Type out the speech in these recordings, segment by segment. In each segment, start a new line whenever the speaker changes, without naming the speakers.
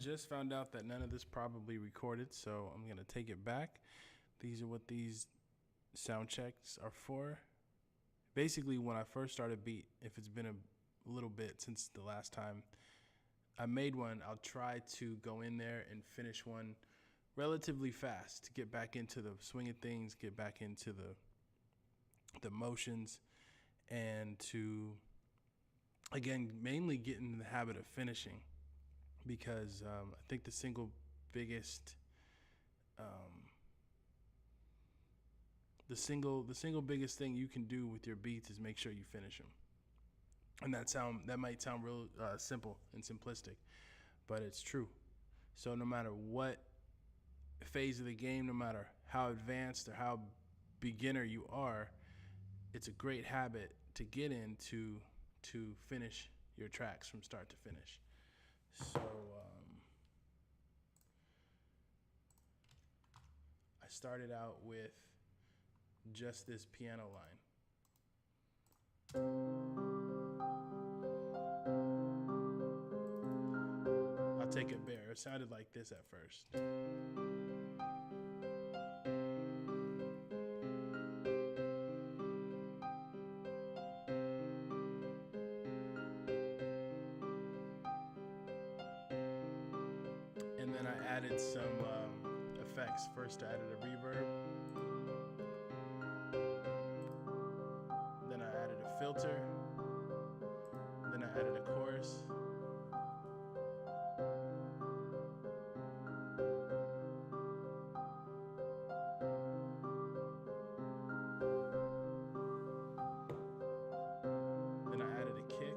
just found out that none of this probably recorded, so I'm gonna take it back. These are what these sound checks are for. Basically, when I first started beat, if it's been a little bit since the last time I made one, I'll try to go in there and finish one relatively fast to get back into the swing of things, get back into the motions, and to, again, mainly get in the habit of finishing, because I think the single biggest biggest thing you can do with your beats is make sure you finish them. And that might sound real simple and simplistic, but it's true. So no matter what phase of the game, no matter how advanced or how beginner you are, it's a great habit to get into to finish your tracks from start to finish. So I started out with just this piano line. I'll take it bare. It sounded like this at first. And then I added some effects. First I added a reverb. Then I added a filter. Then I added a chorus. Then I added a kick.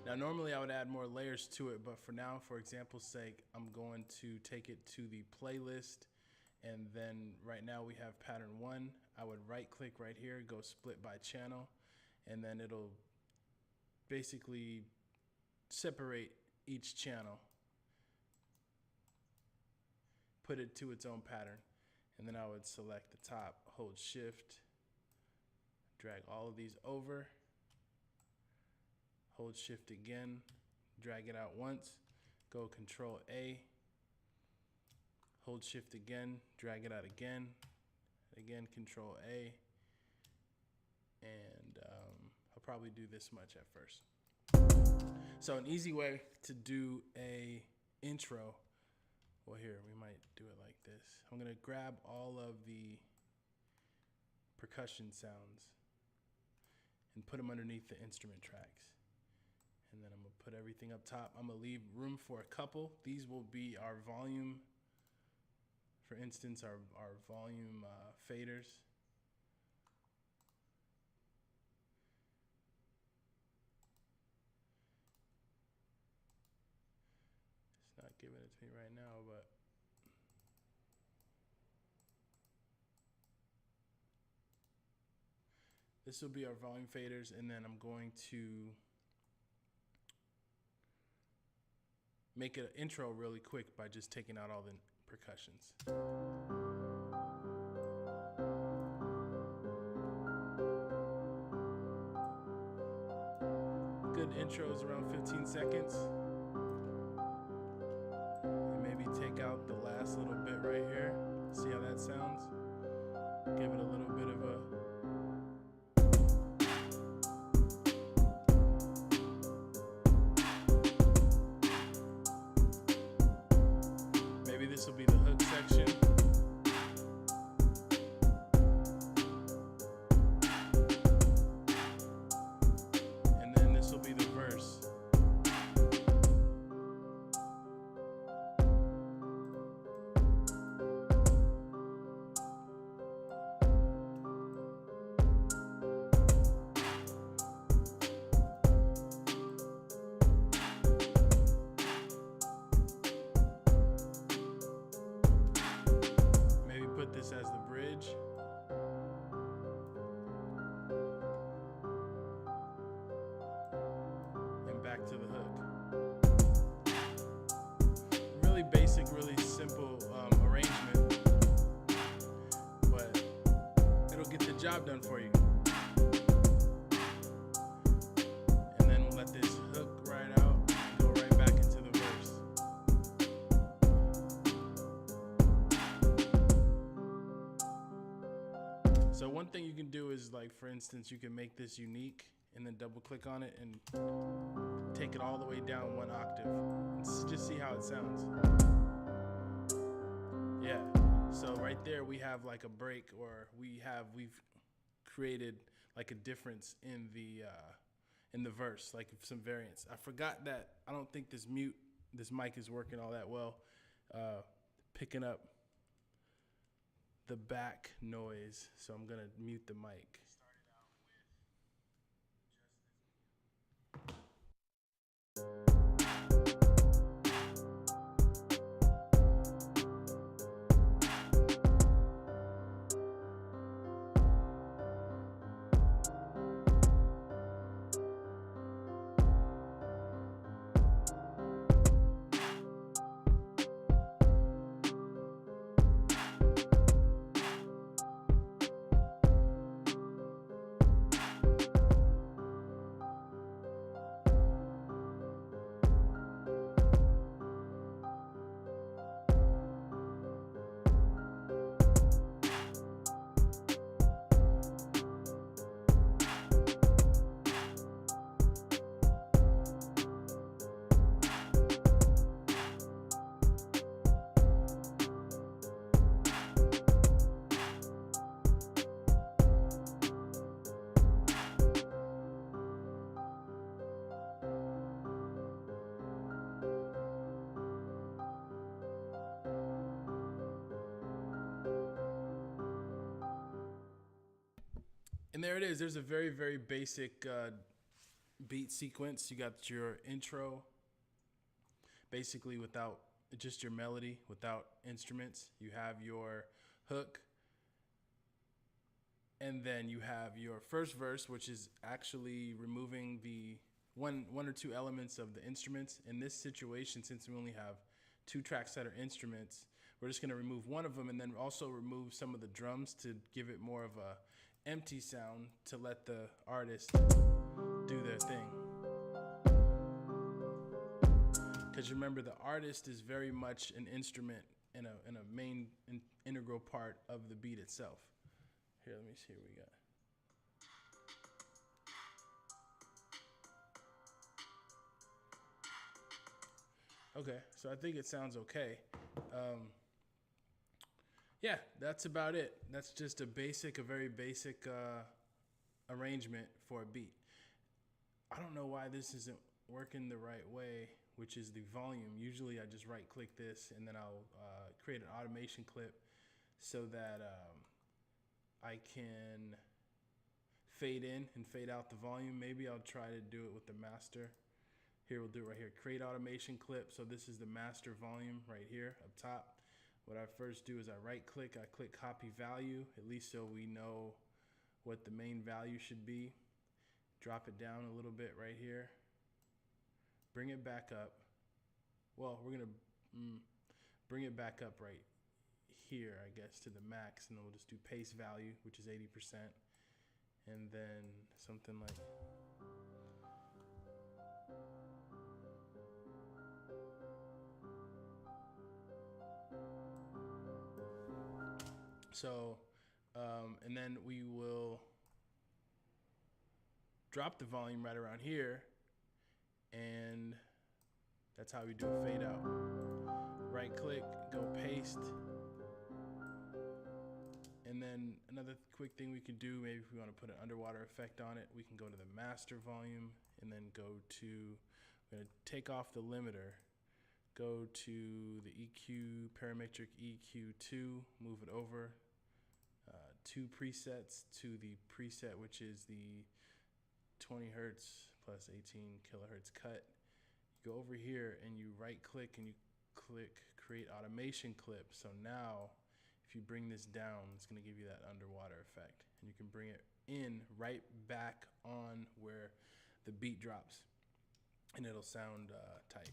Now, normally I would add more layers to it, but for now, for example's sake, I'm going to take it to the playlist. And then right now we have pattern 1. I would right click right here, go split by channel, and then it'll basically separate each channel, put it to its own pattern. And then I would select the top, hold shift, drag all of these over, hold shift again, drag it out once, go control A, hold shift again, drag it out again control A, and I'll probably do this much at first. So an easy way to do a intro, well, here we might do it like this. I'm gonna grab all of the percussion sounds and put them underneath the instrument tracks. And then I'm gonna put everything up top. I'm gonna leave room for a couple. These will be our volume, for instance, our volume faders. It's not giving it to me right now, but this will be our volume faders, and then I'm going to make an intro really quick by just taking out all the percussions. Good intro is around 15 seconds. And maybe take out the last little bit right here. See how that sounds? Give it a little bit of a this will be the hook section. really basic, really simple arrangement, but it'll get the job done for you. And then we'll let this hook right out and go right back into the verse. So one thing you can do is, like, for instance, you can make this unique and then double click on it and take it all the way down one octave and just see how it sounds. Yeah, so right there we have like a break, or we've created like a difference in the verse, like some variance. I forgot that I don't think this mic is working all that well, picking up the back noise, so I'm gonna mute the mic. And there it is. There's a very, very basic beat sequence. You got your intro, basically without just your melody, without instruments. You have your hook, and then you have your first verse, which is actually removing the one or two elements of the instruments. In this situation, since we only have 2 tracks that are instruments, we're just going to remove one of them, and then also remove some of the drums to give it more of a empty sound, to let the artist do their thing. Because remember, the artist is very much an instrument and a main integral part of the beat itself. Here, let me see what we got. Okay, so I think it sounds okay. Yeah, that's about it. That's just a very basic arrangement for a beat. I don't know why this isn't working the right way, which is the volume. Usually I just right click this and then I'll create an automation clip so that I can fade in and fade out the volume. Maybe I'll try to do it with the master. Here, we'll do it right here. Create automation clip. So this is the master volume right here up top. What I first do is I right click, I click copy value, at least so we know what the main value should be. Drop it down a little bit right here. Bring it back up. Well, we're gonna bring it back up right here, I guess, to the max, and then we'll just do paste value, which is 80%, and then something like. So, and then we will drop the volume right around here, and that's how we do a fade out. Right click, go paste, and then another quick thing we can do, maybe if we want to put an underwater effect on it, we can go to the master volume and then go to, I'm going to take off the limiter, go to the EQ, parametric EQ2, move it over 2 presets to the preset, which is the 20 hertz plus 18 kilohertz cut. You go over here and you right click and you click create automation clip. So now if you bring this down, it's going to give you that underwater effect, and you can bring it in right back on where the beat drops, and it'll sound tight.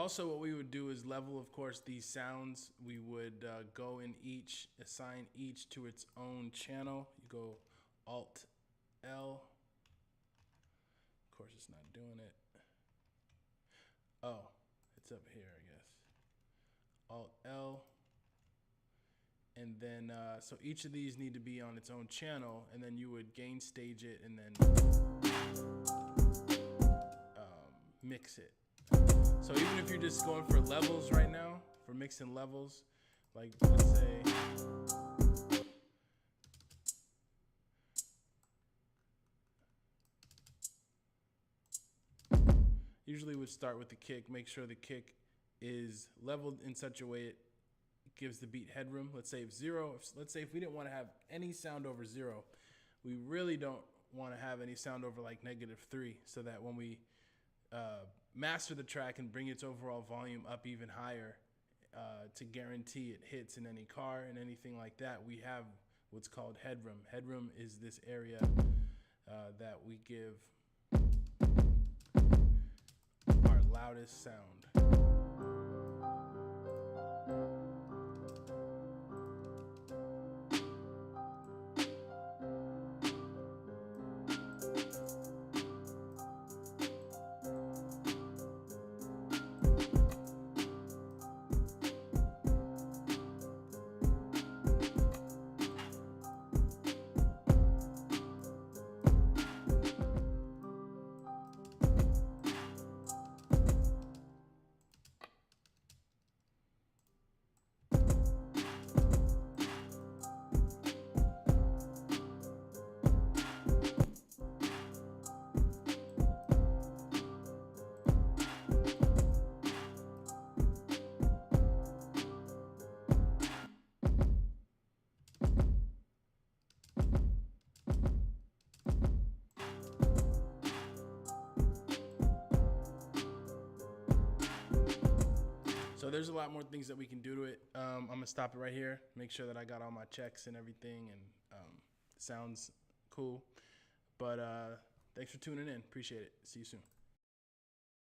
Also, what we would do is level, of course, these sounds. We would go in each, assign each to its own channel. You go Alt L. Of course, it's not doing it. Oh, it's up here, I guess. Alt L. And then, so each of these need to be on its own channel, and then you would gain stage it and then mix it. So even if you're just going for levels right now, for mixing levels, like let's say, usually would start with the kick, make sure the kick is leveled in such a way it gives the beat headroom. Let's say let's say if we didn't want to have any sound over 0, we really don't want to have any sound over like -3, so that when we master the track and bring its overall volume up even higher, to guarantee it hits in any car and anything like that, we have what's called headroom. Headroom is this area that we give our loudest sound. So there's a lot more things that we can do to it. I'm gonna stop it right here. Make sure that I got all my checks and everything, and sounds cool. But thanks for tuning in. Appreciate it. See you soon.